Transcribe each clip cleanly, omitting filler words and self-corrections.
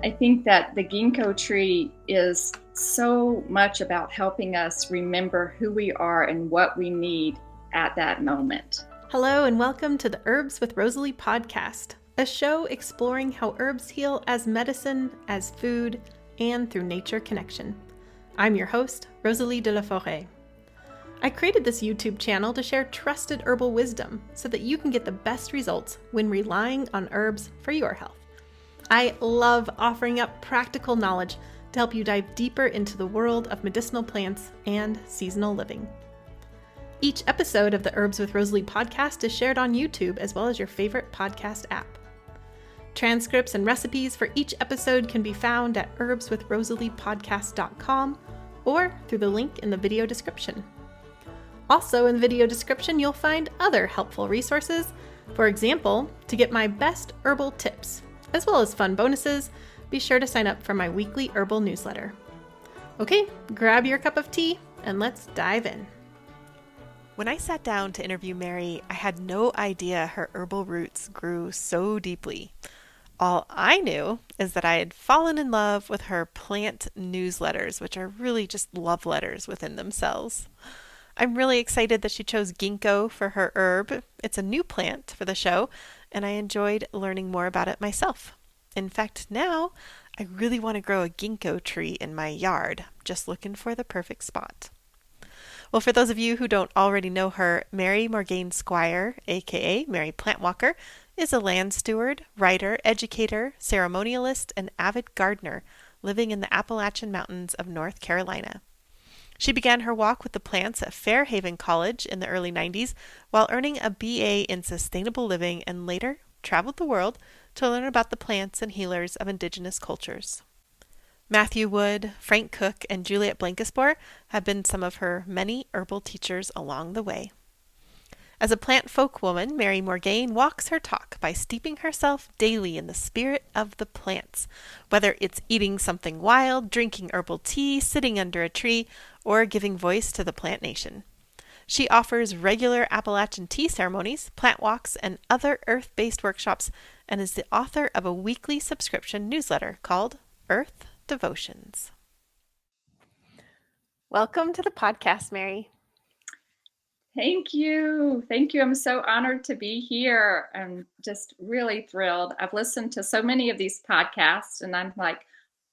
I think that the ginkgo tree is so much about helping us remember who we are and what we need at that moment. Hello and welcome to the Herbs with Rosalee podcast, a show exploring how herbs heal as medicine, as food, and through nature connection. I'm your host, Rosalee de la Forêt. I created this YouTube channel to share trusted herbal wisdom so that you can get the best results when relying on herbs for your health. I love offering up practical knowledge to help you dive deeper into the world of medicinal plants and seasonal living. Each episode of the Herbs with Rosalee podcast is shared on YouTube as well as your favorite podcast app. Transcripts and recipes for each episode can be found at herbswithrosaleepodcast.com or through the link in the video description. Also in the video description, you'll find other helpful resources. For example, to get my best herbal tips, as well as fun bonuses, be sure to sign up for my weekly herbal newsletter. Okay, grab your cup of tea and let's dive in. When I sat down to interview Mary, I had no idea her herbal roots grew so deeply. All I knew is that I had fallen in love with her plant newsletters, which are really just love letters within themselves. I'm really excited that she chose ginkgo for her herb. It's a new plant for the show, and I enjoyed learning more about it myself. In fact, now I really want to grow a ginkgo tree in my yard, just looking for the perfect spot. Well, for those of you who don't already know her, Mary Morgaine Squire, aka Mary Plantwalker, is a land steward, writer, educator, ceremonialist, and avid gardener living in the Appalachian Mountains of North Carolina. She began her walk with the plants at Fairhaven College in the early 90s while earning a BA in sustainable living and later traveled the world to learn about the plants and healers of indigenous cultures. Matthew Wood, Frank Cook, and Juliet Blankespoor have been some of her many herbal teachers along the way. As a plant folk woman, Mary Morgaine walks her talk by steeping herself daily in the spirit of the plants, whether it's eating something wild, drinking herbal tea, sitting under a tree, or giving voice to the plant nation. She offers regular Appalachian tea ceremonies, plant walks, and other earth-based workshops, and is the author of a weekly subscription newsletter called Earth Devotions. Welcome to the podcast, Mary. Thank you. Thank you. I'm so honored to be here. I'm just really thrilled. I've listened to so many of these podcasts and I'm like,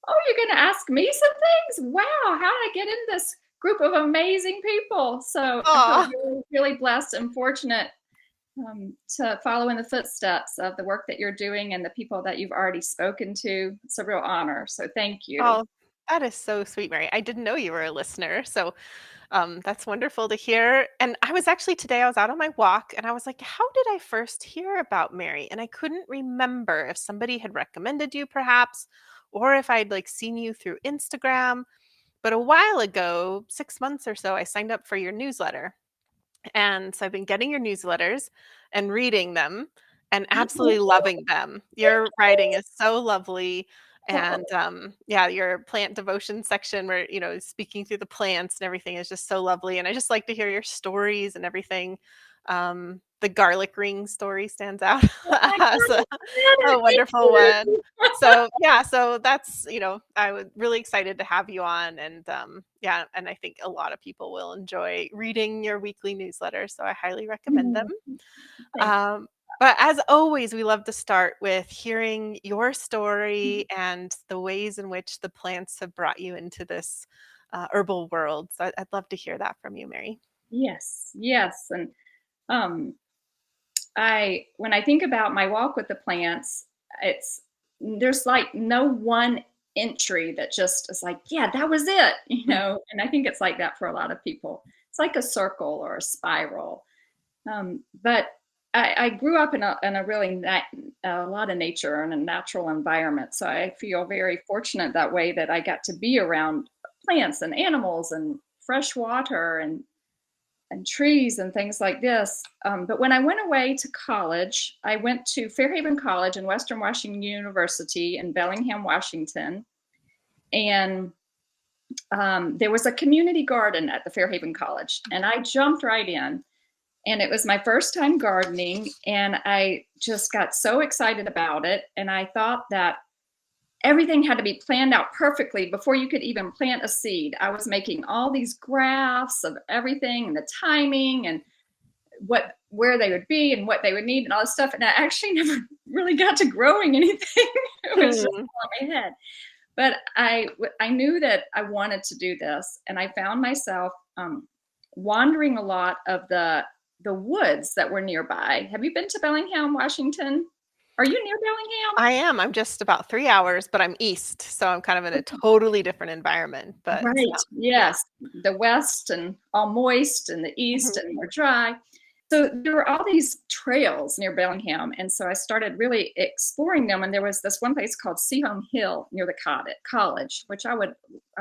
oh, you're going to ask me some things? Wow. How did I get in this group of amazing people? So I feel really, really blessed and fortunate to follow in the footsteps of the work that you're doing and the people that you've already spoken to. It's a real honor. So thank you. Oh, that is so sweet, Mary. I didn't know you were a listener. So that's wonderful to hear. And I was out on my walk and I was like, how did I first hear about Mary? And I couldn't remember if somebody had recommended you perhaps, or if I'd seen you through Instagram. But a while ago, 6 months or so, I signed up for your newsletter. And so I've been getting your newsletters and reading them and absolutely loving them. Your writing is so lovely. And your plant devotion section where, speaking through the plants and everything is just so lovely. And I just like to hear your stories and everything. The garlic ring story stands out as a wonderful one. So that's, I was really excited to have you on. And and I think a lot of people will enjoy reading your weekly newsletter. So I highly recommend them. But as always, we love to start with hearing your story and the ways in which the plants have brought you into this herbal world. So I'd love to hear that from you, Mary. Yes. And when I think about my walk with the plants, there's no one entry that just is like, yeah, that was it, and I think it's like that for a lot of people. It's like a circle or a spiral. But I grew up in a really a lot of nature and a natural environment. So I feel very fortunate that way that I got to be around plants and animals and fresh water and trees and things like this. But when I went away to college, I went to Fairhaven College and Western Washington University in Bellingham, Washington. And there was a community garden at the Fairhaven College. And I jumped right in. And it was my first time gardening. And I just got so excited about it. And I thought that everything had to be planned out perfectly before you could even plant a seed. I was making all these graphs of everything and the timing and where they would be and what they would need and all this stuff. And I actually never really got to growing anything. It was just all in my head. But I knew that I wanted to do this, and I found myself wandering a lot of the woods that were nearby. Have you been to Bellingham, Washington? Are you near Bellingham? I am. I'm just about 3 hours, but I'm east, so I'm kind of in a totally different environment. But Right. Yes. The west and all moist, and the east and more dry. So there were all these trails near Bellingham, and so I started really exploring them. And there was this one place called Seaholm Hill near the college, which I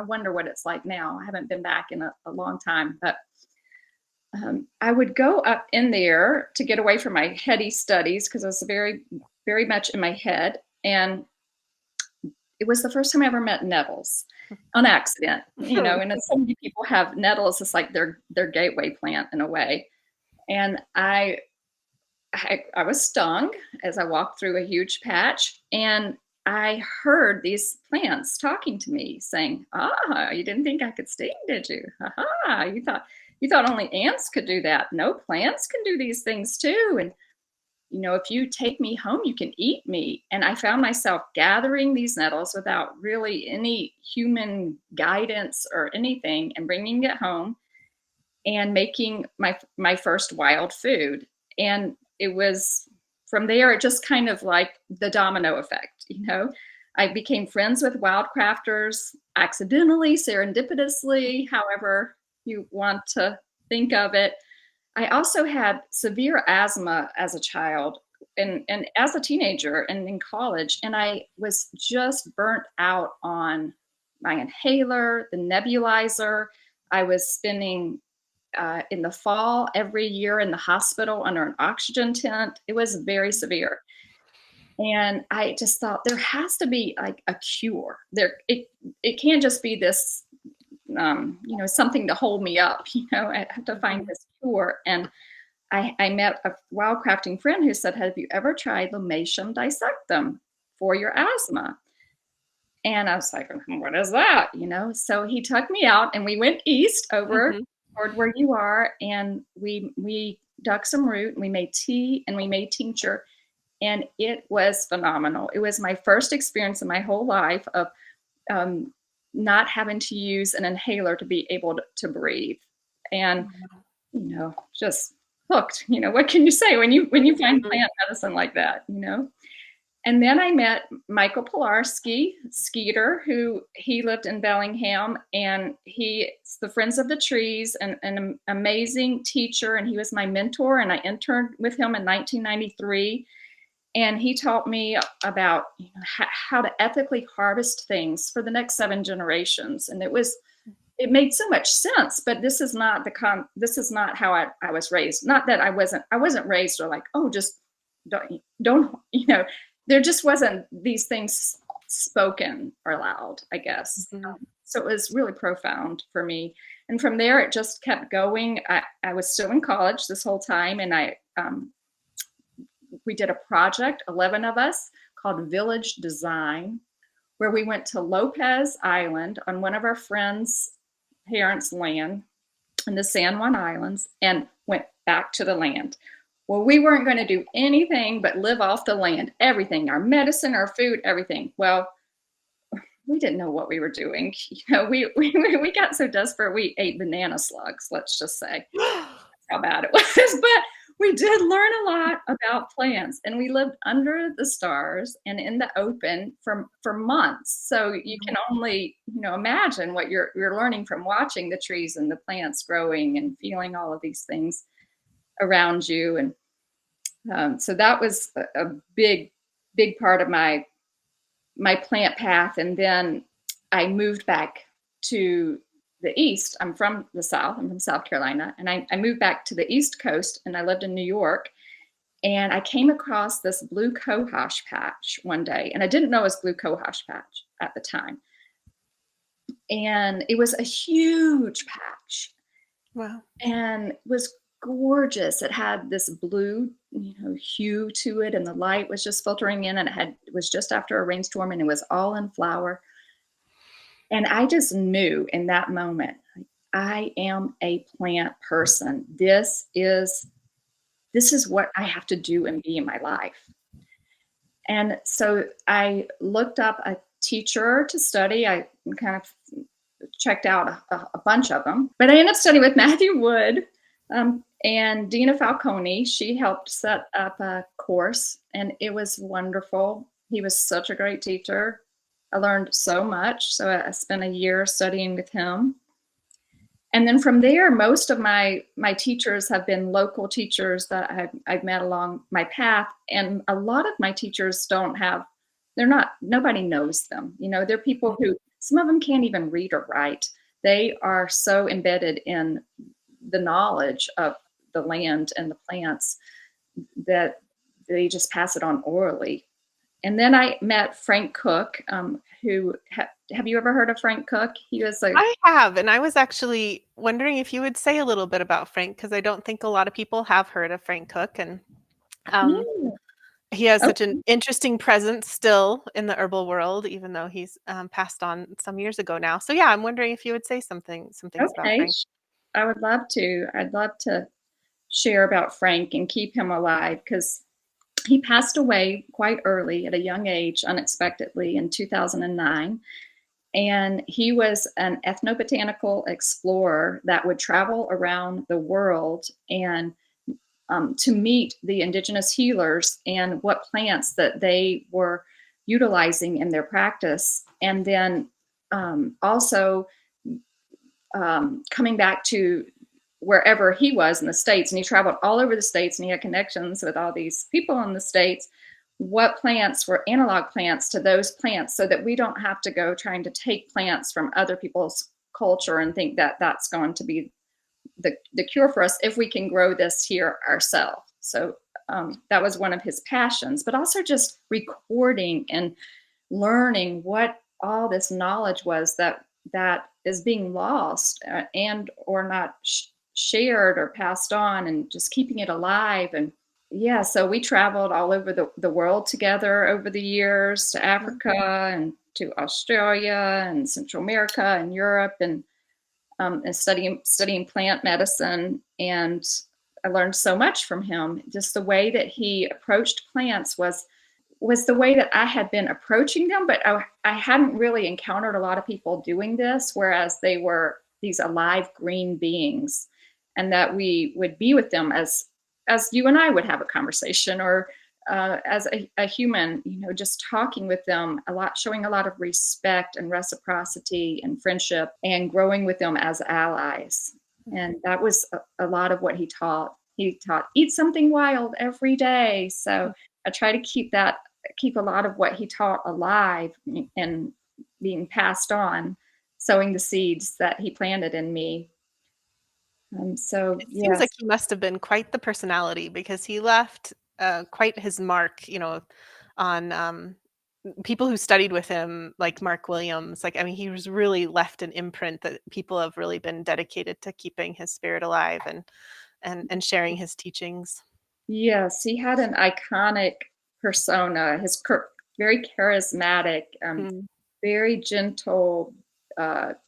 wonder what it's like now. I haven't been back in a long time, but I would go up in there to get away from my heady studies because I was very, very much in my head. And it was the first time I ever met nettles on accident, and so many people have nettles. It's like their gateway plant in a way. And I was stung as I walked through a huge patch, and I heard these plants talking to me saying, you didn't think I could sting, did you? You thought only ants could do that. No, plants can do these things too. And, if you take me home, you can eat me. And I found myself gathering these nettles without really any human guidance or anything and bringing it home and making my first wild food. And it was from there, it just kind of like the domino effect, I became friends with wildcrafters accidentally, serendipitously, however you want to think of it. I also had severe asthma as a child and as a teenager and in college, and I was just burnt out on my inhaler, the nebulizer. I was spending in the fall every year in the hospital under an oxygen tent. It was very severe. And I just thought there has to be like a cure. It can't just be this, something to hold me up. I have to find this cure. And I met a wildcrafting friend who said, "Have you ever tried Lomatium disectum for your asthma?" And I was like, "What is that?" So he took me out, and we went east over toward where you are, and we dug some root, and we made tea, and we made tincture. And it was phenomenal. It was my first experience in my whole life of not having to use an inhaler to be able to breathe. And, just hooked. What can you say when you find plant medicine like that, And then I met Michael Pilarski, Skeeter, who he lived in Bellingham, and he's the Friends of the Trees, and an amazing teacher. And he was my mentor, and I interned with him in 1993. And he taught me about how to ethically harvest things for the next 7 generations. And it made so much sense, but this is not how I was raised. Not that I wasn't raised or like, just don't, there just wasn't these things spoken or loud, I guess. So it was really profound for me. And from there, it just kept going. I was still in college this whole time, and we did a project, 11 of us, called Village Design, where we went to Lopez Island on one of our friends' parents' land in the San Juan Islands and went back to the land. Well, we weren't going to do anything but live off the land, everything, our medicine, our food, everything. Well, we didn't know what we were doing. We got so desperate, we ate banana slugs, let's just say. That's how bad it was. But we did learn a lot about plants, and we lived under the stars and in the open for months. So you can only, imagine what you're learning from watching the trees and the plants growing and feeling all of these things around you. And so that was a big, big part of my plant path. And then I moved back to the East. I'm from the South. I'm from South Carolina. And I moved back to the East Coast, and I lived in New York. And I came across this blue cohosh patch one day. And I didn't know it was blue cohosh patch at the time. And it was a huge patch. Wow. And it was gorgeous. It had this blue, hue to it, and the light was just filtering in, and it was just after a rainstorm, and it was all in flower. And I just knew in that moment, like, I am a plant person. This is what I have to do and be in my life. And so I looked up a teacher to study. I kind of checked out a bunch of them, but I ended up studying with Matthew Wood, and Dina Falcone. She helped set up a course, and it was wonderful. He was such a great teacher. I learned so much. So I spent a year studying with him. And then from there, most of my teachers have been local teachers that I've met along my path. And a lot of my teachers nobody knows them. They're people who, some of them can't even read or write. They are so embedded in the knowledge of the land and the plants that they just pass it on orally. And then I met Frank Cook, who, have you ever heard of Frank Cook? I have, and I was actually wondering if you would say a little bit about Frank, because I don't think a lot of people have heard of Frank Cook, and Yeah. he has such Okay. an interesting presence still in the herbal world, even though he's passed on some years ago now. So yeah, I'm wondering if you would say some things about Okay. Frank. I would love to. I'd love to share about Frank and keep him alive, because he passed away quite early at a young age, unexpectedly, in 2009. And he was an ethnobotanical explorer that would travel around the world and to meet the indigenous healers and what plants that they were utilizing in their practice. And then also coming back to wherever he was in the States, and he traveled all over the States, and he had connections with all these people in the States, what plants were analog plants to those plants, so that we don't have to go trying to take plants from other people's culture and think that that's going to be the cure for us if we can grow this here ourselves. So that was one of his passions, but also just recording and learning what all this knowledge was that is being lost and or not shared or passed on, and just keeping it alive. And yeah, so we traveled all over the world together over the years, to Africa and to Australia and Central America and Europe, and studying plant medicine. And I learned so much from him. Just the way that he approached plants was the way that I had been approaching them, but I hadn't really encountered a lot of people doing this, whereas they were these alive green beings, and that we would be with them as you and I would have a conversation, or as a human, just talking with them a lot, showing a lot of respect and reciprocity and friendship, and growing with them as allies. And that was a lot of what he taught. He taught, eat something wild every day. So I try to keep a lot of what he taught alive and being passed on, sowing the seeds that he planted in me. So It seems yes. like he must have been quite the personality, because he left quite his mark, on people who studied with him, like Mark Williams. Like, I mean, he was really left an imprint that people have really been dedicated to keeping his spirit alive and sharing his teachings. Yes, he had an iconic persona. Very charismatic, Mm. very gentle,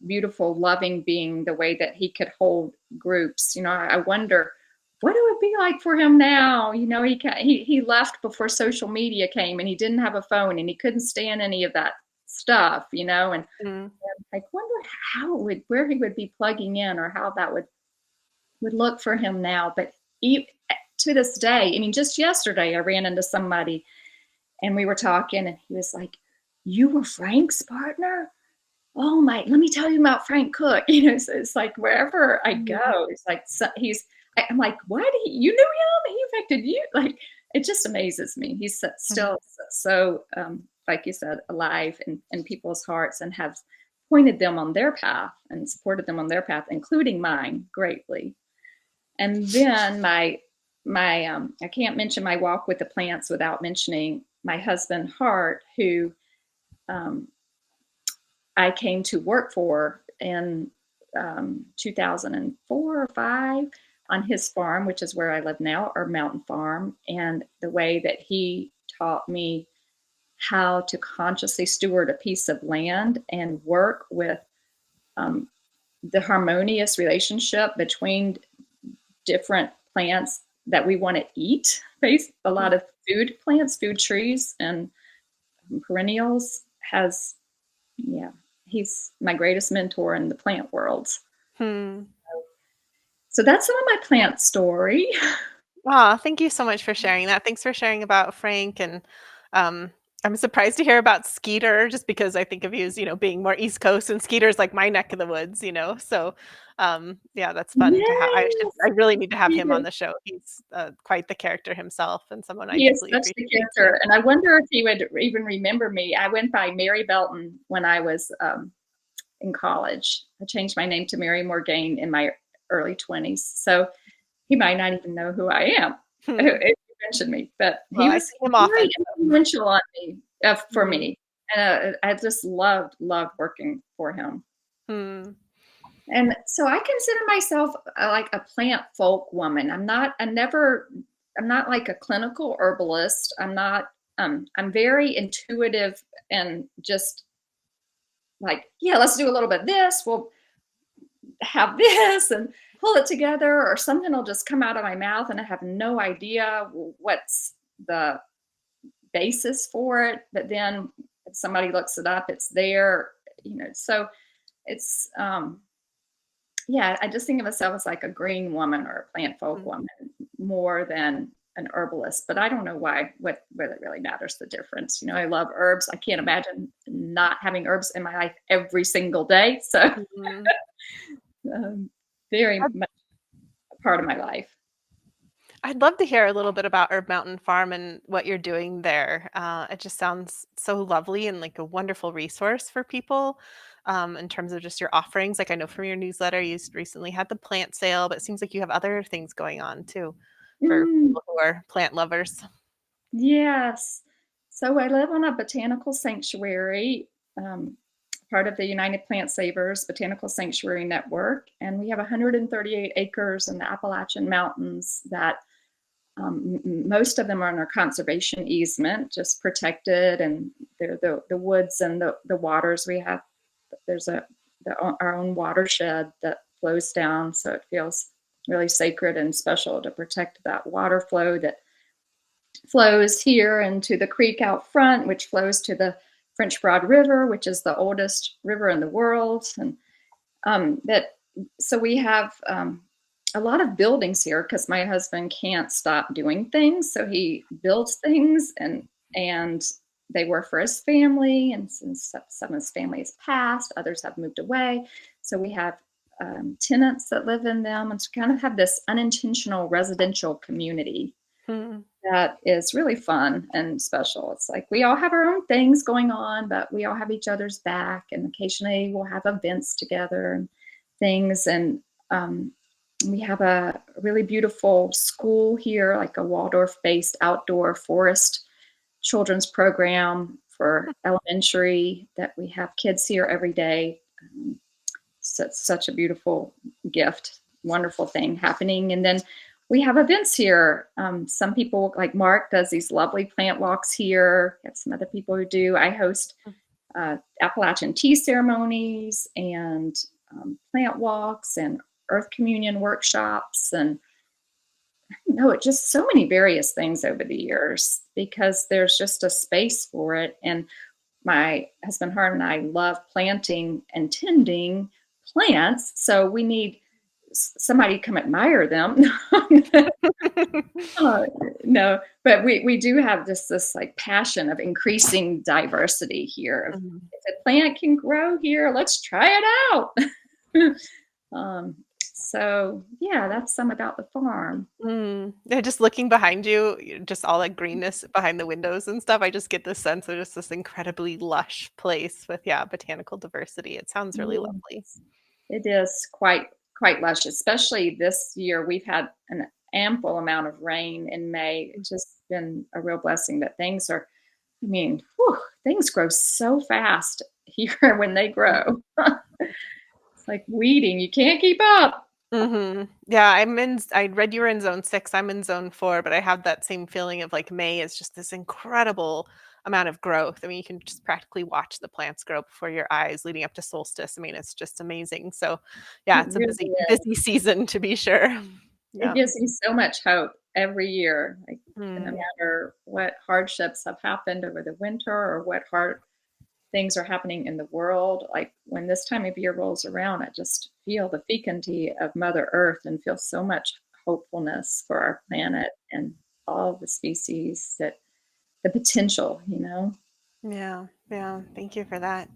beautiful, loving being. The way that he could hold groups, I wonder what it would be like for him now. He left before social media came, and he didn't have a phone, and he couldn't stand any of that stuff. And Mm. I wonder where he would be plugging in, or how that would look for him now. But to this day, I mean, just yesterday I ran into somebody, and we were talking, and he was like, "You were Frank's partner? Oh my, let me tell you about Frank Cook." So it's like wherever I go, it's like, I'm like, what? You knew him? He affected you? Like, it just amazes me. He's still so, like you said, alive in people's hearts, and have pointed them on their path and supported them on their path, including mine, greatly. And then I can't mention my walk with the plants without mentioning my husband Hart, who I came to work for in 2004 or 5. on his farm, which is where I live now, or mountain farm, and the way that he taught me how to consciously steward a piece of land and work with um, the harmonious relationship between different plants that we want to eat. A lot of food plants, food trees, and perennials has, yeah, he's my greatest mentor in the plant world. Hmm. So that's some of my plant story. Aw, thank you so much for sharing that. Thanks for sharing about Frank, and um, I'm surprised to hear about Skeeter just because I think of you as, being more East Coast, and Skeeter's like my neck of the woods. So, yeah, that's fun to have. I Yes, really need to have he him on is. the show. He's quite the character himself and someone I He is deeply such the appreciate too. character, and I wonder if he would even remember me. I went by Mary Belton when I was in college. I changed my name to Mary Morgaine in my early 20s, so he might not even know who I am Hmm. if you mentioned me. But Well, he I was see him very often. influential on me, for Hmm. me, and I just loved working for him. Hmm. And so I consider myself like a plant folk woman. I'm not like a clinical herbalist. I'm very intuitive and just like, yeah, let's do a little bit of this. We'll have this and pull it together, or something will just come out of my mouth and I have no idea what's the basis for it. But then if somebody looks it up, it's there, so it's, yeah, I just think of myself as like a green woman or a plant folk woman more than an herbalist. But I don't know whether it really matters the difference. I love herbs. I can't imagine not having herbs in my life every single day. So Hmm. um, very much a part of my life. I'd love to hear a little bit about Herb Mountain Farm and what you're doing there. It just sounds so lovely and like a wonderful resource for people in terms of just your offerings. Like I know from your newsletter, recently had the plant sale, but it seems like you have other things going on too for Mm, people who are plant lovers. yes. So I live on a botanical sanctuary, um, part of the United Plant Savers Botanical Sanctuary Network, and we have 138 acres in the Appalachian Mountains that most of them are under conservation easement, just protected, and they're the woods and the waters we have. There's our own watershed that flows down, so it feels really sacred and special to protect that water flow that flows here into the creek out front, which flows to the French Broad River, which is the oldest river in the world. And that so we have a lot of buildings here because my husband can't stop doing things, so he builds things, and they work for his family. And since some of his family has passed, others have moved away, so we have tenants that live in them, and so kind of have this unintentional residential community Hmm. that is really fun and special. It's like we all have our own things going on, but we all have each other's back, and occasionally we'll have events together and things. And um, we have a really beautiful school here, like a Waldorf-based outdoor forest children's program for elementary, that we have kids here every day. Such a beautiful gift, wonderful thing happening. And then we have events here. Some people, like Mark, does these lovely plant walks here. We have some other people who do. I host Appalachian tea ceremonies and plant walks and earth communion workshops, and it's just so many various things over the years because there's just a space for it. And my husband Hart and I love planting and tending plants, so we need somebody to come admire them. uh, no, but we do have this like passion of increasing diversity here. Mhm. If a plant can grow here, let's try it out. um, so yeah, that's some about the farm. Yeah, just looking behind you, just all that greenness behind the windows and stuff, I just get this sense of just this incredibly lush place with, yeah, botanical diversity. It sounds really lovely. Yes. It is quite lush, especially this year. We've had an ample amount of rain in May. It's just been a real blessing that things grow so fast here when they grow. It's like weeding. You can't keep up. Yeah, I read you were in zone 6. I'm in zone 4, but I have that same feeling of like May is just this incredible amount of growth. I mean, you can just practically watch the plants grow before your eyes leading up to solstice. I mean, it's just amazing. So, yeah, It it's a really busy, is. busy season to be sure. It Yeah. gives me so much hope every year. Like, no Mm, matter what hardships have happened over the winter or what hard things are happening in the world, like when this time of year rolls around, I just feel the fecundity of Mother Earth and feel so much hopefulness for our planet and all the species that the potential. yeah, yeah. Thank you for that.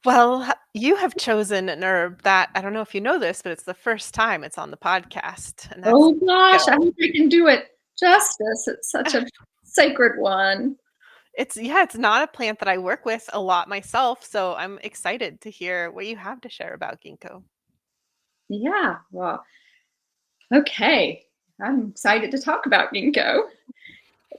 Well, you have chosen an herb that I don't know if you know this, but it's the first time it's on the podcast, and that's Oh gosh, I ginkgo. hope I can do it justice. It's such a sacred one. It's not a plant that I work with a lot myself, so I'm excited to hear what you have to share about ginkgo. Yeah, well, okay. I'm excited to talk about ginkgo.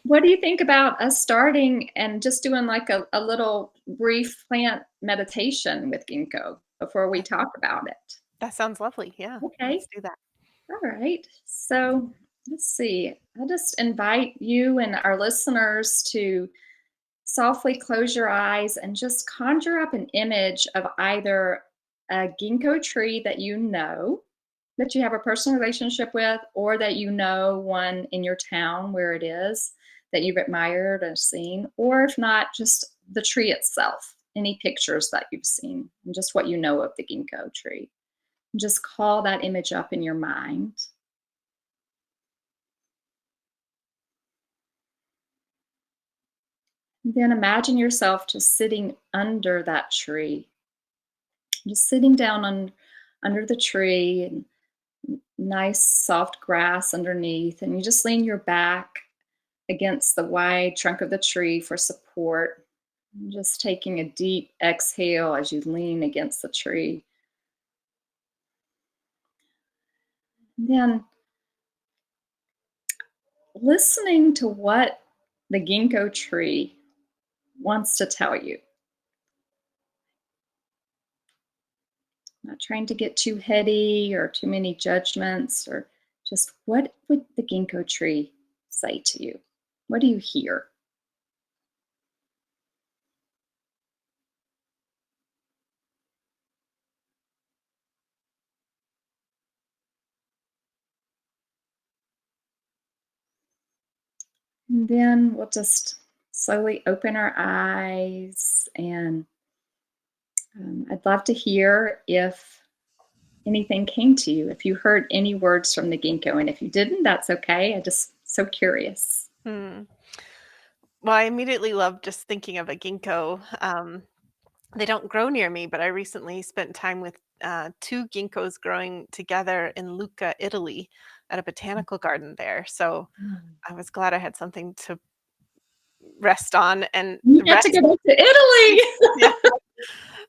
What do you think about us starting and just doing like a little brief plant meditation with ginkgo before we That, talk about it? that sounds lovely. Yeah, Okay, let's do that. all right. So let's see. I just invite you and our listeners to softly close your eyes and just conjure up an image of either a ginkgo tree that you know, that you have a personal relationship with, or that you know one in your town where it is that you've admired or seen, or if not, just the tree itself, any pictures that you've seen, and just what you know of the ginkgo tree. And just call that image up in your mind. And then imagine yourself just sitting under that tree, just sitting down under the tree and nice soft grass underneath, and you just lean your back against the wide trunk of the tree for support. And just taking a deep exhale as you lean against the tree. And then listening to what the ginkgo tree wants to tell you. Not trying to get too heady or too many judgments, or just what would the ginkgo tree say to you? What do you hear? And then we'll just slowly open our eyes, and I'd love to hear if anything came to you, if you heard any words from the ginkgo. And if you didn't, that's okay. I just so curious. Hmm. Well, I immediately love just thinking of a ginkgo. They don't grow near me, but I recently spent time with two ginkgos growing together in Lucca, Italy, at a botanical garden there. So Mm. I was glad I had something to rest on and You get to rest. go back to Italy. Yeah.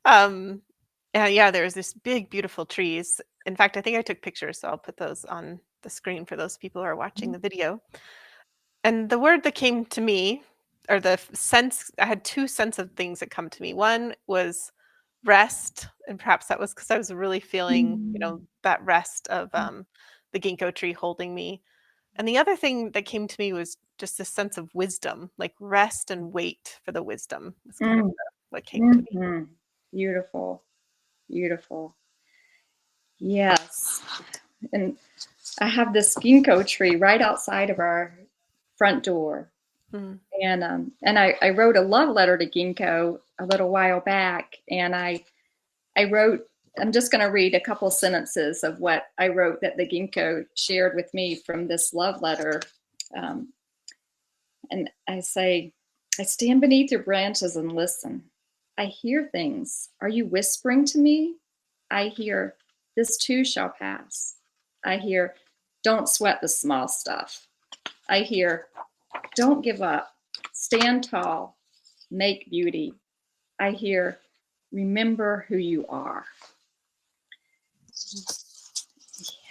Um, yeah, there's this big, beautiful trees. In fact, I think I took pictures, so I'll put those on the screen for those people who are watching the video. And the word that came to me, or sense, I had two sense of things that come to me. One was rest, and perhaps that was because I was really feeling, Mm. that rest of the ginkgo tree holding me. And the other thing that came to me was just a sense of wisdom, like rest and wait for the wisdom was kind of Mm. what came to me. Mhm. Beautiful, beautiful. Yes. And I have this ginkgo tree right outside of our front door. Mm, And I wrote a love letter to ginkgo a little while back, and I wrote, I'm just going to read a couple sentences of what I wrote that the ginkgo shared with me from this love letter. Um, and I say, I stand beneath your branches and listen. I hear things. Are you whispering to me? I hear, this too shall pass. I hear, don't sweat the small stuff. I hear, don't give up. Stand tall. Make beauty. I hear, remember who you are.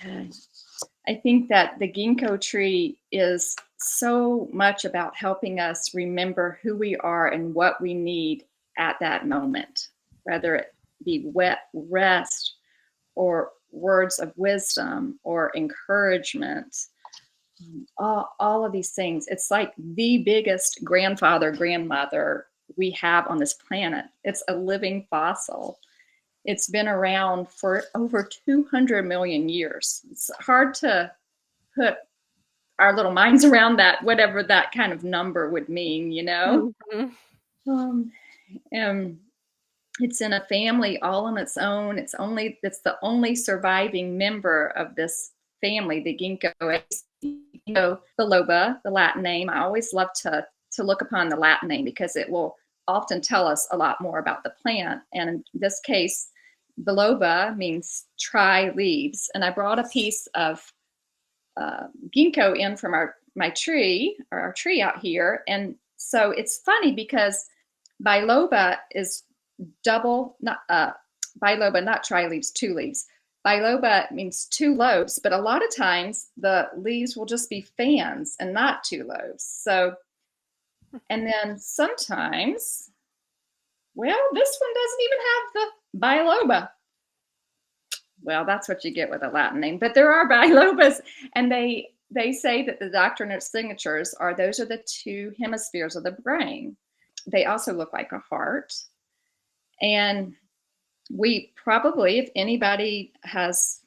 Yeah. I think that the ginkgo tree is so much about helping us remember who we are and what we need at that moment, whether it be wet rest or words of wisdom or encouragement. All of these things. It's like the biggest grandfather, grandmother we have on this planet. It's a living fossil. It's been around for over 200 million years. It's hard to put our little minds around that, whatever that kind of number would mean, you know? And it's in a family all on its own. It's the only surviving member of this family, the ginkgo. Biloba, the Latin name. I always love to look upon the Latin name because it will often tell us a lot more about the plant. And in this case, biloba means tri leaves. And I brought a piece of ginkgo in from our tree out here. And so it's funny because biloba is double, not biloba, not tri leaves, two leaves. Biloba means two lobes, but a lot of times the leaves will just be fans and not two lobes. So, and then sometimes, well, this one doesn't even have the biloba. Well, that's what you get with a Latin name, but there are bilobas, and they say that the doctrinal signatures are, those are the two hemispheres of the brain. They also look like a heart. And we probably, if anybody has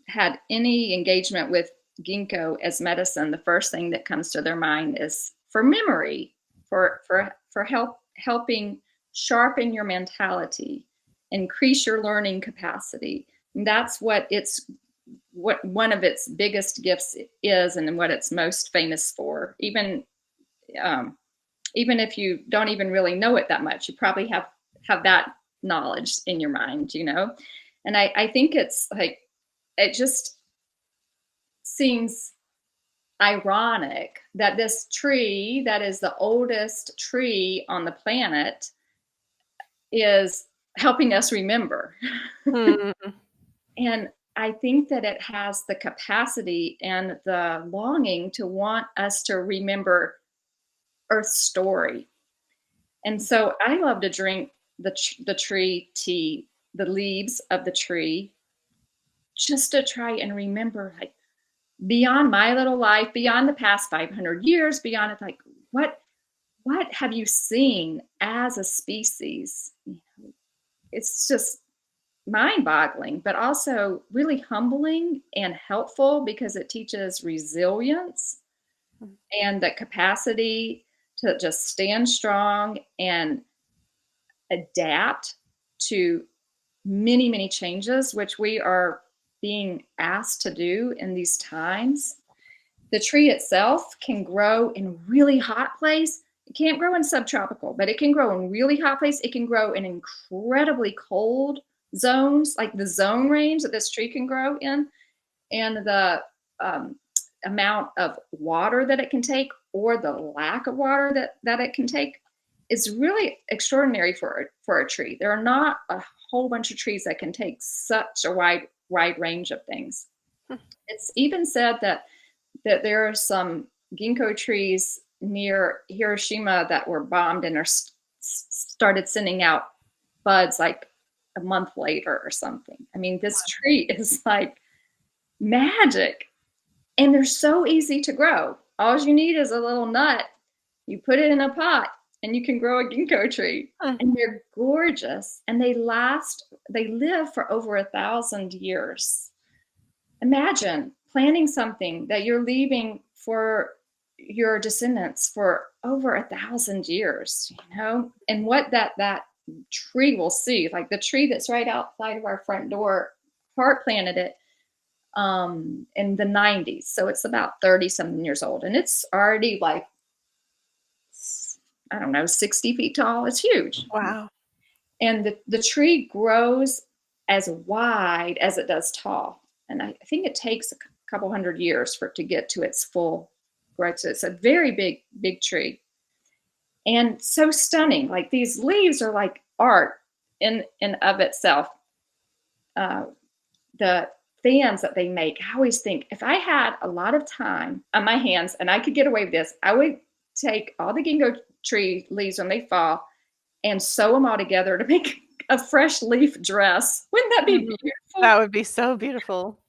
had any engagement with ginkgo as medicine, the first thing that comes to their mind is for memory, for helping sharpen your mentality, increase your learning capacity. And that's what one of its biggest gifts is, and what it's most famous for. Even if you don't even really know it that much, you probably have that knowledge in your mind, you know? And I think it's like, it just seems ironic that this tree that is the oldest tree on the planet is helping us remember. And I think that it has the capacity and the longing to want us to remember Earth's story. And so I love to drink the tree tea, the leaves of the tree, just to try and remember, like, beyond my little life, beyond the past 500 years, beyond it, like, what have you seen as a species? It's just mind-boggling, but also really humbling and helpful, because it teaches resilience and the capacity to just stand strong and adapt to many, many changes, which we are being asked to do in these times. The tree itself can grow in really hot place. It can't grow in subtropical, but it can grow in really hot place. It can grow in incredibly cold zones, like the zone range that this tree can grow in, and the amount of water that it can take, or the lack of water that it can take, is really extraordinary for a tree. There are not a whole bunch of trees that can take such a wide range of things. It's even said that there are some ginkgo trees near Hiroshima that were bombed and started sending out buds like a month later or something. I mean, this tree is like magic, and they're so easy to grow. All you need is a little nut. You put it in a pot, and you can grow a ginkgo tree. And they're gorgeous, and they live for over 1,000 years. Imagine planting something that you're leaving for your descendants for over 1,000 years, you know, and what that tree will see. Like the tree that's right outside of our front door, Hart planted it in the 90s. So it's about 30-something years old, and it's already like, I don't know, 60 feet tall. It's huge. Wow. And the tree grows as wide as it does tall. And I think it takes a couple hundred years for it to get to its full growth. So it's a very big tree. And so stunning. Like, these leaves are like art in of itself. The fans that they make, I always think, if I had a lot of time on my hands and I could get away with this, I would take all the ginkgo tree leaves when they fall and sew them all together to make a fresh leaf dress. Wouldn't that be Mhm. beautiful? That would be so beautiful.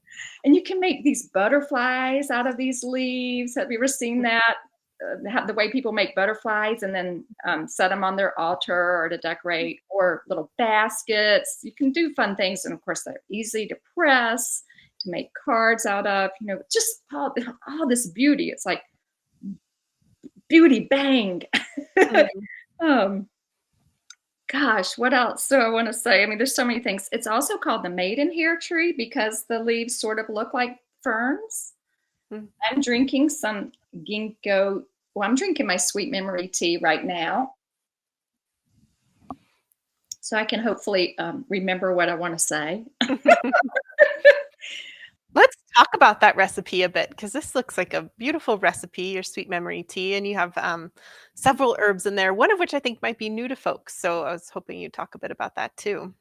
And you can make these butterflies out of these leaves. Have you ever seen that? The way people make butterflies and then set them on their altar or to decorate, or little baskets. You can do fun things. And of course, they're easy to press, to make cards out of, just all this beauty. It's like beauty bang. Mhm. um, Gosh, what else do I want to say? I mean, there's so many things. It's also called the maidenhair tree because the leaves sort of look like ferns. Mm. I'm drinking some ginkgo. Well, I'm drinking my sweet memory tea right now, so I can hopefully remember what I want to say. Let's talk about that recipe a bit because this looks like a beautiful recipe, your sweet memory tea, and you have several herbs in there, one of which I think might be new to folks. So I was hoping you'd talk a bit about that too.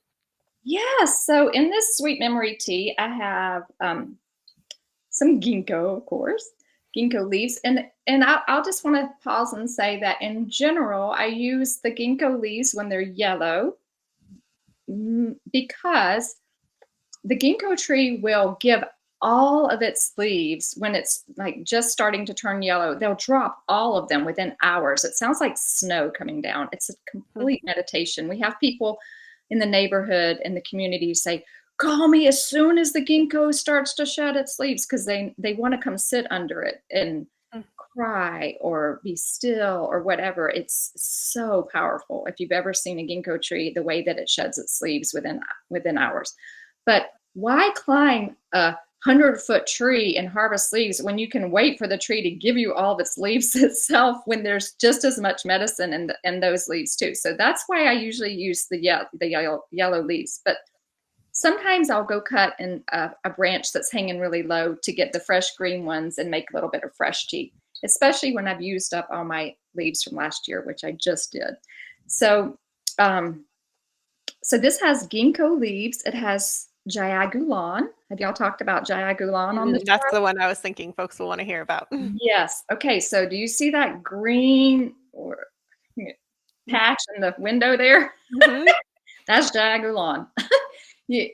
Yes. So in this sweet memory tea, I have some ginkgo, of course, ginkgo leaves, and I'll just want to pause and say that in general, I use the ginkgo leaves when they're yellow because the ginkgo tree will give all of its leaves when it's like just starting to turn yellow. They'll drop all of them within hours. It sounds like snow coming down. It's a complete meditation. We have people in the neighborhood and the community say, call me as soon as the ginkgo starts to shed its leaves, because they want to come sit under it and cry or be still or whatever. It's so powerful. If you've ever seen a ginkgo tree, the way that it sheds its leaves within hours. But why climb a 100-foot tree and harvest leaves when you can wait for the tree to give you all of its leaves itself, when there's just as much medicine in those leaves too? So that's why I usually use the yellow leaves. But sometimes I'll go cut in a branch that's hanging really low to get the fresh green ones and make a little bit of fresh tea, especially when I've used up all my leaves from last year, which I just did. So, so this has ginkgo leaves. It has jayagulan. Have y'all talked about jayagulan on the That's show? the one I was thinking folks will want to hear about. Yes. Okay. So do you see that green or patch in the window there? Mhm. That's jayagulan. Yeah,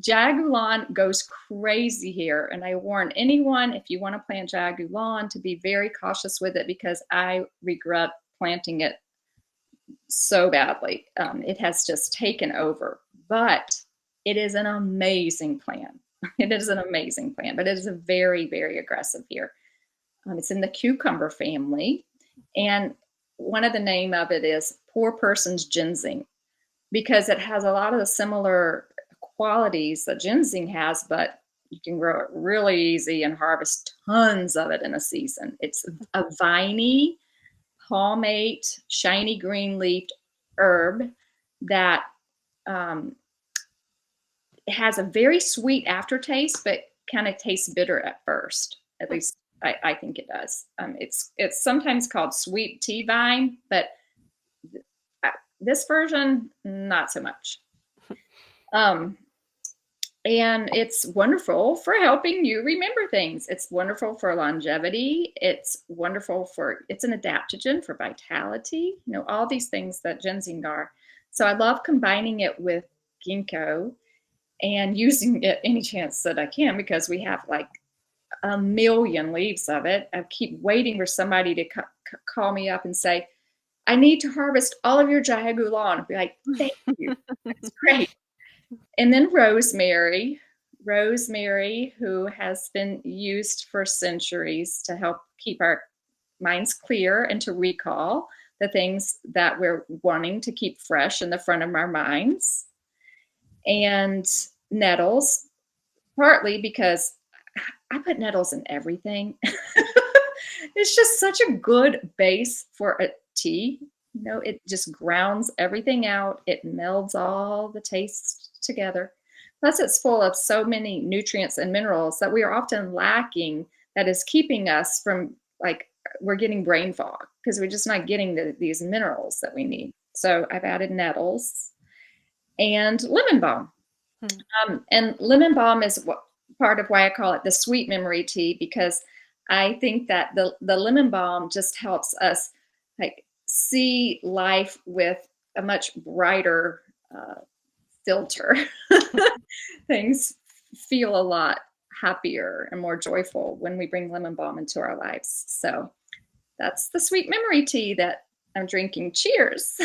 jayagulan goes crazy here, and I warn anyone, if you want to plant jayagulan, to be very cautious with it, because I regret planting it so badly. It has just taken over, but it is an amazing plant. It is an amazing plant, but it is a very, very aggressive here. It's in the cucumber family, and one of the name of it is poor person's ginseng, because it has a lot of the similar qualities that ginseng has, but you can grow it really easy and harvest tons of it in a season. It's a viney, palmate, shiny green leafed herb that um, has a very sweet aftertaste, but kind of tastes bitter at first. At least I think it does. It's sometimes called sweet tea vine, but this version, not so much. And it's wonderful for helping you remember things. It's wonderful for longevity. It's an adaptogen for vitality, all these things that ginseng are. So I love combining it with ginkgo and using it any chance that I can, because we have like a million leaves of it. I keep waiting for somebody to call me up and say, I need to harvest all of your jayagulan. I'll be like, thank you. That's great. And then rosemary, who has been used for centuries to help keep our minds clear and to recall the things that we're wanting to keep fresh in the front of our minds. And nettles, partly because I put nettles in everything. It's just such a good base for a tea. It just grounds everything out. It melds all the tastes together. Plus, it's full of so many nutrients and minerals that we are often lacking, that is keeping us from, like, we're getting brain fog because we're just not getting these minerals that we need. So I've added nettles and lemon balm. And lemon balm is part of why I call it the sweet memory tea, because I think that the lemon balm just helps us like see life with a much brighter filter. Things feel a lot happier and more joyful when we bring lemon balm into our lives. So that's the sweet memory tea that I'm drinking. Cheers.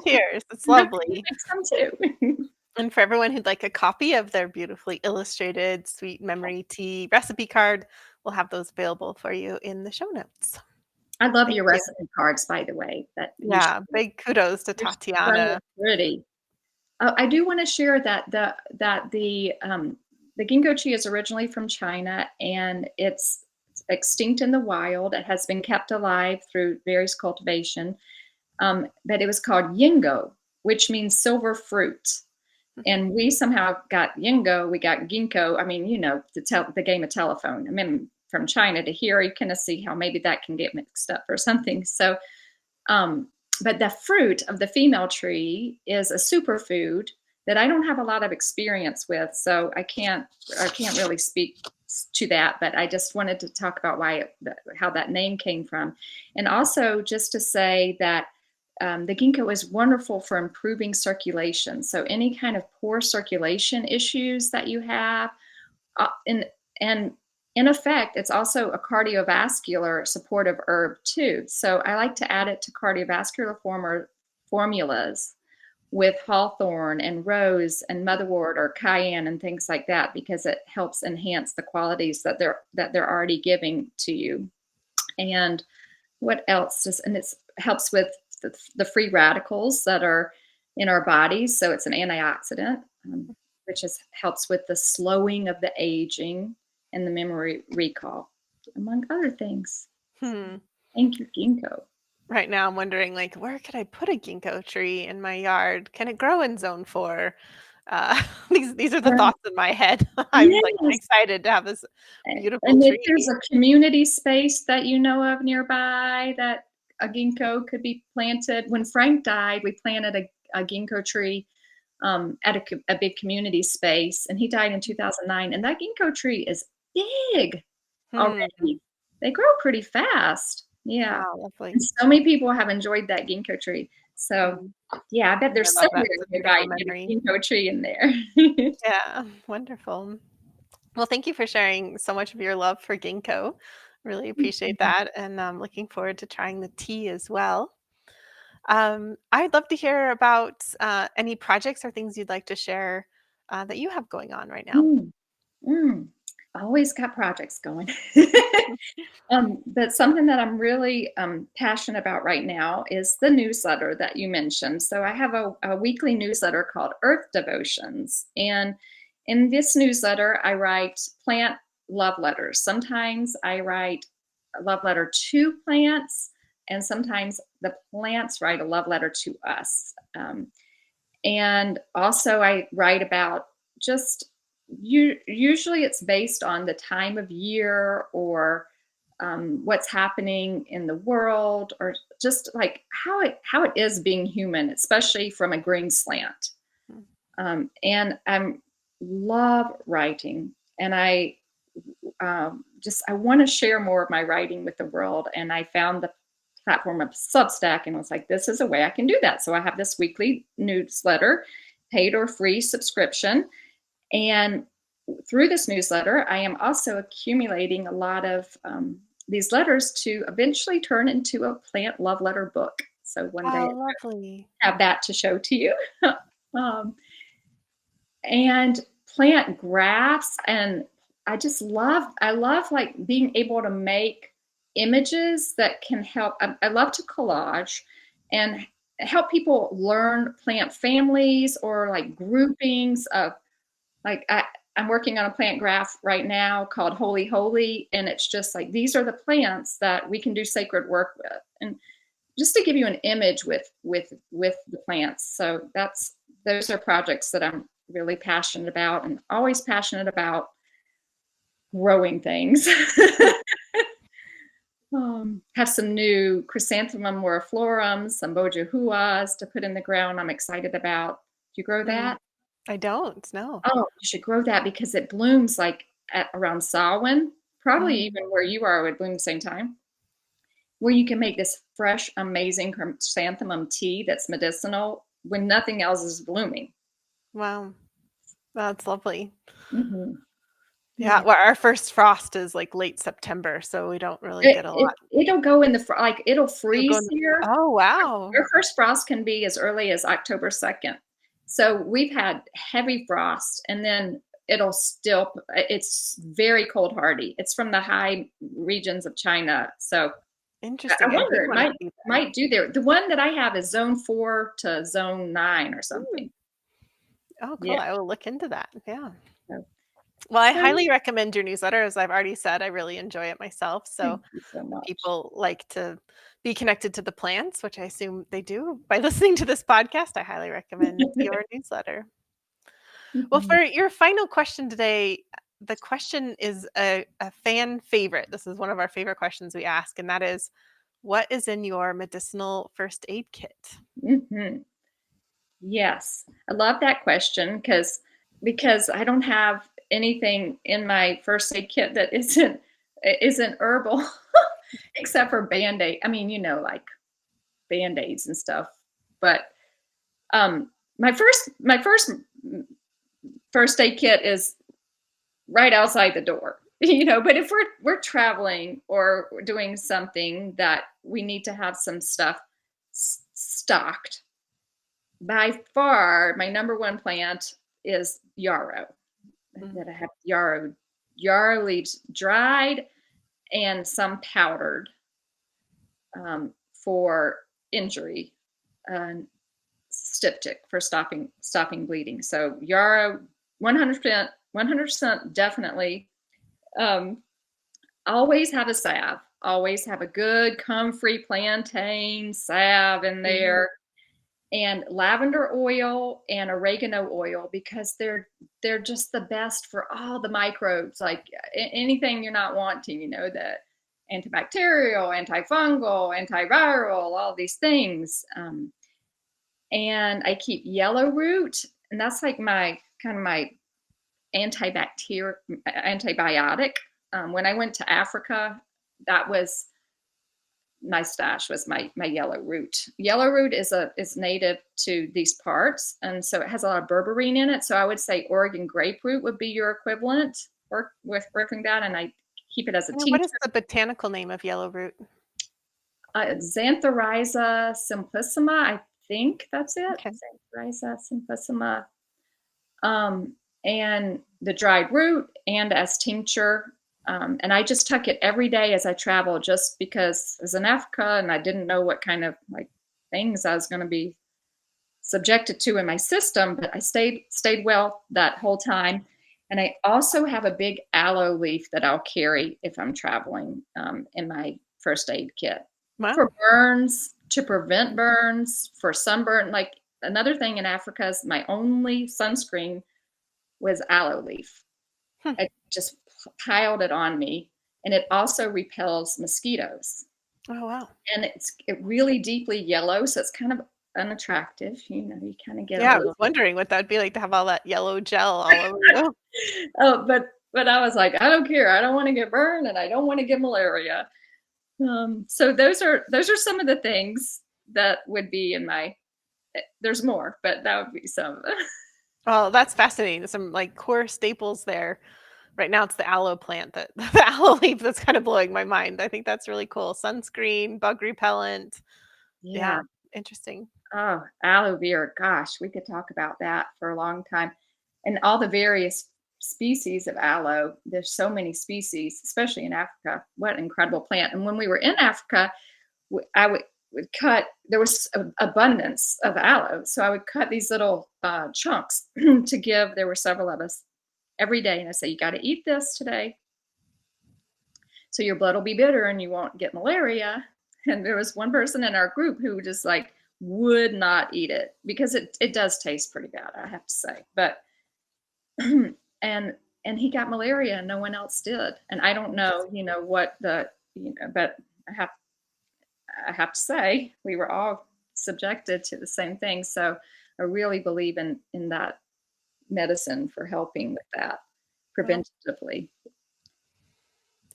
Cheers. It's I hope you lovely. make some too. And for everyone who'd like a copy of their beautifully illustrated sweet memory tea recipe card, we'll have those available for you in the show notes. I love Thank your you. recipe cards, by the way, that you Yeah, share. big kudos to They're so Tatiana. pretty. I do want to share that the ginkgo tree is originally from China, and it's extinct in the wild. It has been kept alive through various cultivation, but it was called yingo, which means silver fruit. And we somehow got yingo, we got ginkgo. I mean, the game of telephone. I mean, from China to here, you kind of see how maybe that can get mixed up or something. So, but the fruit of the female tree is a superfood that I don't have a lot of experience with, so I can't really speak to that. But I just wanted to talk about how that name came from, and also just to say that the ginkgo is wonderful for improving circulation. So any kind of poor circulation issues that you have, and in effect, it's also a cardiovascular supportive herb too. So I like to add it to cardiovascular formulas with hawthorn and rose and motherwort or cayenne and things like that, because it helps enhance the qualities that they're already giving to you. And what else? And it helps with the free radicals that are in our bodies. So it's an antioxidant, which helps with the slowing of the aging and the memory recall, among other things. Hmm. Thank you, ginkgo. Right now I'm wondering, like, where could I put a ginkgo tree in my yard? Can it grow in zone 4? These are the Right. thoughts in my head. I'm, like, Yes. excited to have this beautiful And if tree. there's a community space that you know of nearby that a ginkgo could be planted. When Frank died, we planted a ginkgo tree at a big community space, and he died in 2009. And that ginkgo tree is big Hmm. already. They grow pretty fast. Yeah. Wow, lovely. And so many people have enjoyed that ginkgo tree. So, Mm, yeah, I bet I there's love that. somewhere It's a nearby beautiful you get memory. a ginkgo tree in there. Yeah, wonderful. Well, thank you for sharing so much of your love for ginkgo. Really appreciate that, and I'm looking forward to trying the tea as well. I'd love to hear about any projects or things you'd like to share that you have going on right now. Mm, mm. Always got projects going. But something that I'm really passionate about right now is the newsletter that you mentioned. So I have a weekly newsletter called Earth Devotions. And in this newsletter, I write plant love letters. Sometimes I write a love letter to plants, and sometimes the plants write a love letter to us. And also, I write about just usually it's based on the time of year or what's happening in the world, or just like how it is being human, especially from a green slant. Mm. And I love writing, and I want to share more of my writing with the world. And I found the platform of Substack and was like, this is a way I can do that. So I have this weekly newsletter, paid or free subscription. And through this newsletter, I am also accumulating a lot of these letters to eventually turn into a plant love letter book. So one day Oh, I lovely. have that to show to you. um, and plant graphs. And I love like being able to make images that can help. I love to collage and help people learn plant families or like groupings of like I'm working on a plant graph right now called Holy Holy, and it's just like these are the plants that we can do sacred work with, and just to give you an image with the plants. So those are projects that I'm really passionate about, and always passionate about growing things. Have some new chrysanthemum moriflorums, some bojahuas to put in the ground. I'm excited about. Do you grow Mm, that? I don't, no. Oh, you should grow that because it blooms like at around Samhain, probably Mm. even where you are would bloom the same time. Where you can make this fresh, amazing chrysanthemum tea that's medicinal when nothing else is blooming. Wow. That's lovely. Hmm. Yeah, Yeah. well, our first frost is like late September, so we don't really get a lot. It'll go in the like it'll It'll go in freeze here. Oh, wow. Our first frost can be as early as October 2nd. So we've had heavy frost, and then it's very cold hardy. It's from the high regions of China. So I Interesting. I do wonder, it want to see that. might do there. The one that I have is zone 4 to zone 9 or Hmm. something. Oh, cool. Yeah. I will look into that. Yeah. So, Well, I so highly recommend your newsletter. As I've already said, I really enjoy it myself. So thank you so if much. people like to be connected to the plants, which I assume they do by listening to this podcast, I highly recommend your newsletter. Well, for Mhm. your final question today, the question is a fan favorite. This is one of our favorite questions we ask, and that is, what is in your medicinal first aid kit? Mhm. Yes, I love that question because I don't have anything in my first aid kit that isn't herbal except for Band-Aid. I mean, like Band-Aids and stuff. But my first aid kit is right outside the door. But if we're traveling or doing something that we need to have some stuff stocked, by far my number one plant is yarrow. Mm, That I have yarrow leaves dried and some powdered, for injury, and styptic for stopping bleeding. So yarrow, 100%, 100% definitely. Um, Always have a salve. Always have a good comfrey plantain salve in mhm. there, and lavender oil and oregano oil, because they're just the best for all the microbes, like anything you're not wanting, the antibacterial, antifungal, antiviral, all these things. And I keep yellow root, and that's like my kind of my antibiotic. When I went to Africa, that was my stash, was my yellow root. Yellow root is native to these parts, and so it has a lot of berberine in it. So I would say Oregon grapefruit would be your equivalent, or with working that, and I keep it as a And what is tincture. the botanical name of yellow root? Xanthorrhiza simplissima, I think that's it. Okay. Xanthorrhiza simplissima, um, and the dried root, and as tincture. And I just tuck it every day as I travel, just because I was in Africa and I didn't know what kind of like things I was going to be subjected to in my system, but I stayed well that whole time. And I also have a big aloe leaf that I'll carry if I'm traveling, in my first aid kit for Wow. burns, to prevent burns, for sunburn. Like, another thing in Africa is my only sunscreen was aloe leaf. Hmm. I just piled it on me, and it also repels mosquitoes. Oh, wow. And it really deeply yellow, so it's kind of unattractive. You kind of get a Yeah, I was little. wondering what that'd be like to have all that yellow gel all over you. Oh, but I was like, I don't care. I don't want to get burned, and I don't want to get malaria. So those are some of the things that would be in my. There's more, but that would be some. Oh, that's fascinating. Some like core staples there. Right now, it's the aloe plant that the aloe leaf that's kind of blowing my mind. I think that's really cool. Sunscreen, bug repellent. Yeah, Yeah. interesting. Oh, aloe vera. Gosh, we could talk about that for a long time. And all the various species of aloe. There's so many species, especially in Africa. What an incredible plant. And when we were in Africa, I would cut, there was abundance of aloe. So I would cut these little chunks to give. There were several of us every day. And I say, you got to eat this today, so your blood will be bitter and you won't get malaria. And there was one person in our group who just like would not eat it, because it does taste pretty bad, I have to say. But and he got malaria and no one else did. And I don't know, Interesting. what but I have I have to say we were all subjected to the same thing. So I really believe in that medicine for helping with that Well, preventatively.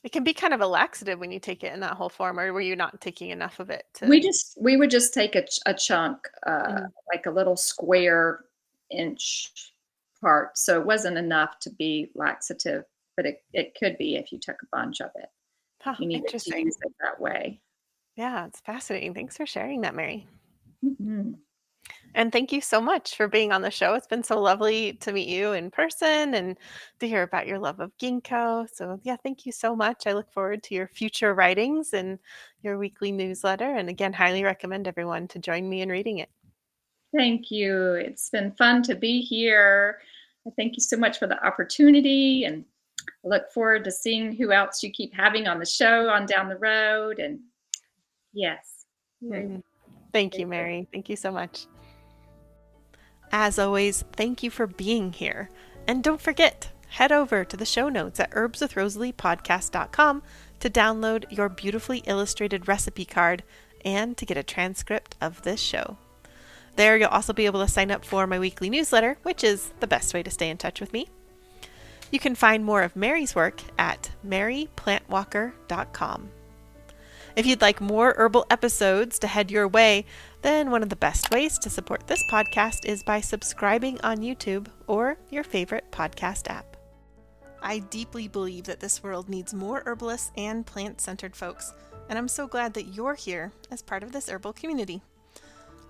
it can be kind of a laxative when you take it in that whole form, or were you not taking enough of it We to? just we would just take a chunk, Mhm. like a little square inch part. So it wasn't enough to be laxative, but it could be if you took a bunch of it. Huh, You needed to interesting. use it that way. Yeah, it's fascinating. Thanks for sharing that, Mary. Mhm. And thank you so much for being on the show. It's been so lovely to meet you in person and to hear about your love of ginkgo. So, yeah, thank you so much. I look forward to your future writings and your weekly newsletter. And again, highly recommend everyone to join me in reading it. Thank you. It's been fun to be here. Thank you so much for the opportunity, and I look forward to seeing who else you keep having on the show on down the road. And yes, very, Mhm. Thank very you, good. Mary. Thank you so much. As always, thank you for being here. And don't forget, head over to the show notes at herbswithrosaleepodcast.com to download your beautifully illustrated recipe card and to get a transcript of this show. There, you'll also be able to sign up for my weekly newsletter, which is the best way to stay in touch with me. You can find more of Mary's work at maryplantwalker.com. If you'd like more herbal episodes to head your way, then one of the best ways to support this podcast is by subscribing on YouTube or your favorite podcast app. I deeply believe that this world needs more herbalists and plant-centered folks, and I'm so glad that you're here as part of this herbal community.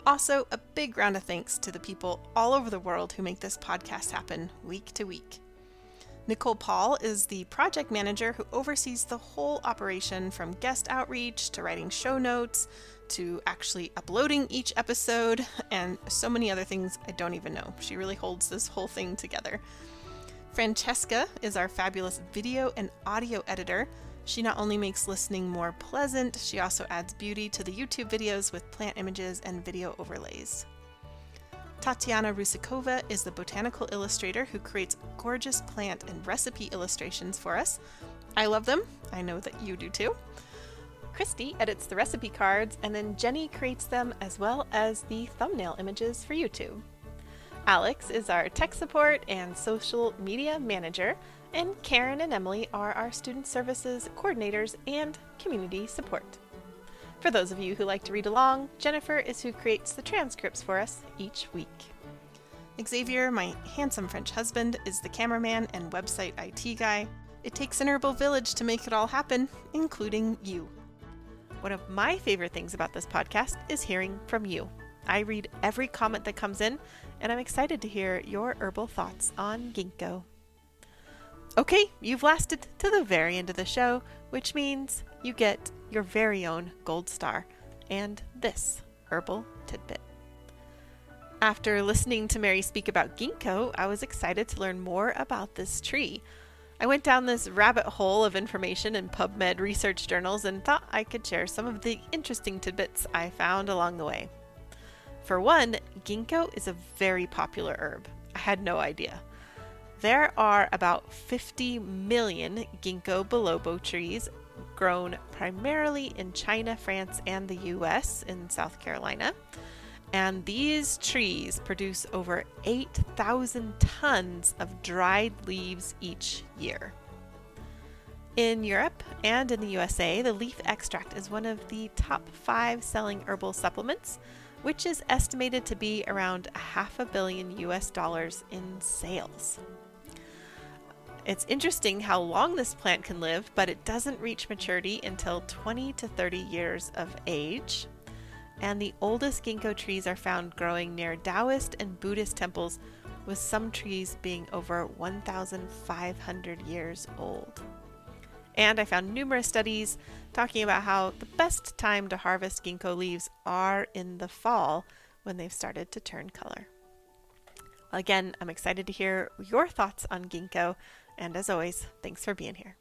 Also, a big round of thanks to the people all over the world who make this podcast happen week to week. Nicole Paul is the project manager who oversees the whole operation, from guest outreach to writing show notes to actually uploading each episode and so many other things I don't even know. She really holds this whole thing together. Francesca is our fabulous video and audio editor. She not only makes listening more pleasant, she also adds beauty to the YouTube videos with plant images and video overlays. Tatiana Rusikova is the botanical illustrator who creates gorgeous plant and recipe illustrations for us. I love them. I know that you do too. Christy edits the recipe cards, and then Jenny creates them as well as the thumbnail images for YouTube. Alex is our tech support and social media manager, and Karen and Emily are our student services coordinators and community support. For those of you who like to read along, Jennifer is who creates the transcripts for us each week. Xavier, my handsome French husband, is the cameraman and website IT guy. It takes an herbal village to make it all happen, including you. One of my favorite things about this podcast is hearing from you. I read every comment that comes in, and I'm excited to hear your herbal thoughts on ginkgo. Okay, you've lasted to the very end of the show, which means you get your very own gold star and this herbal tidbit. After listening to Mary speak about ginkgo, I was excited to learn more about this tree. I went down this rabbit hole of information in PubMed research journals and thought I could share some of the interesting tidbits I found along the way. For one, ginkgo is a very popular herb. I had no idea. There are about 50 million ginkgo biloba trees grown primarily in China, France, and the US in South Carolina. And these trees produce over 8,000 tons of dried leaves each year. In Europe and in the USA, the leaf extract is one of the top 5 selling herbal supplements, which is estimated to be around $500 million in sales. It's interesting how long this plant can live, but it doesn't reach maturity until 20 to 30 years of age. And the oldest ginkgo trees are found growing near Taoist and Buddhist temples, with some trees being over 1,500 years old. And I found numerous studies talking about how the best time to harvest ginkgo leaves are in the fall when they've started to turn color. Again, I'm excited to hear your thoughts on ginkgo, and as always, thanks for being here.